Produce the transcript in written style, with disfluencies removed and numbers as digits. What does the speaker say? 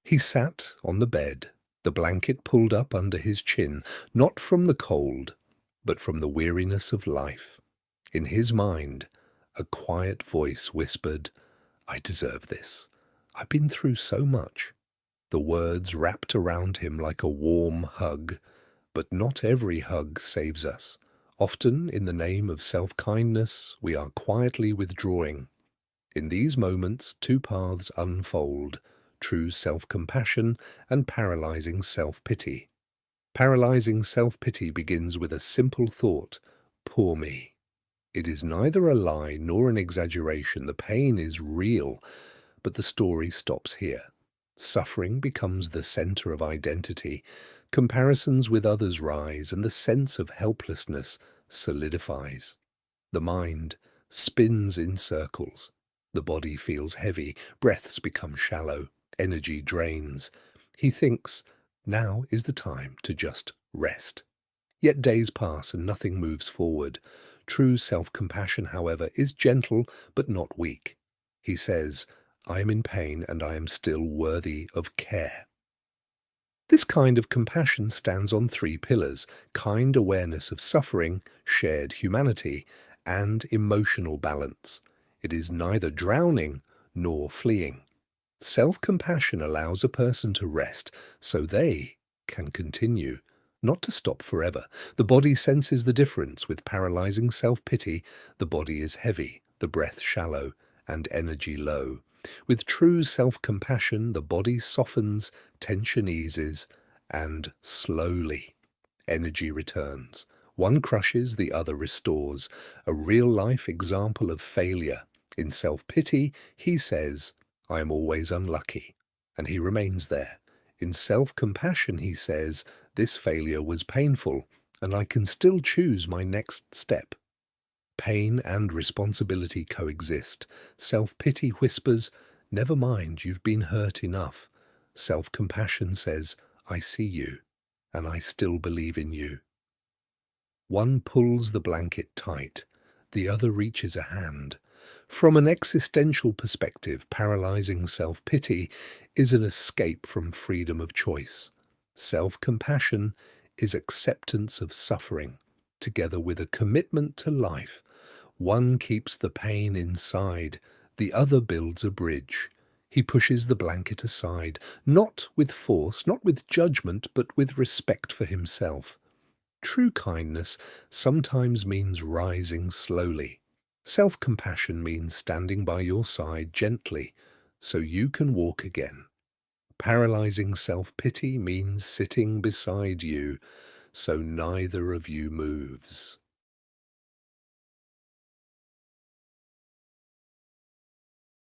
He sat on the bed, the blanket pulled up under his chin, not from the cold, but from the weariness of life. In his mind, a quiet voice whispered, "I deserve this. I've been through so much." The words wrapped around him like a warm hug, but not every hug saves us. Often, in the name of self-kindness, we are quietly withdrawing. In these moments, two paths unfold: true self-compassion and paralyzing self-pity. Paralyzing self-pity begins with a simple thought: poor me. It is neither a lie nor an exaggeration. The pain is real, but the story stops here. Suffering becomes the center of identity. Comparisons with others rise, and the sense of helplessness solidifies. The mind spins in circles. The body feels heavy, breaths become shallow, energy drains. He thinks, now is the time to just rest. Yet days pass and nothing moves forward. True self-compassion, however, is gentle but not weak. He says, I am in pain and I am still worthy of care. This kind of compassion stands on three pillars: kind awareness of suffering, shared humanity, and emotional balance. It is neither drowning nor fleeing. Self-compassion allows a person to rest so they can continue, not to stop forever. The body senses the difference. With paralyzing self-pity, the body is heavy, the breath shallow, and energy low. With true self-compassion, the body softens, tension eases, and slowly energy returns. One crushes, the other restores. A real-life example of failure. In self-pity, he says, I am always unlucky, and he remains there. In self-compassion, he says, this failure was painful, and I can still choose my next step. Pain and responsibility coexist. Self-pity whispers, never mind, you've been hurt enough. Self-compassion says, I see you, and I still believe in you. One pulls the blanket tight, the other reaches a hand. From an existential perspective, paralyzing self-pity is an escape from freedom of choice. Self-compassion is acceptance of suffering, together with a commitment to life. One keeps the pain inside, the other builds a bridge. He pushes the blanket aside, not with force, not with judgment, but with respect for himself. True kindness sometimes means rising slowly. Self-compassion means standing by your side gently so you can walk again. Paralyzing self-pity means sitting beside you so neither of you moves.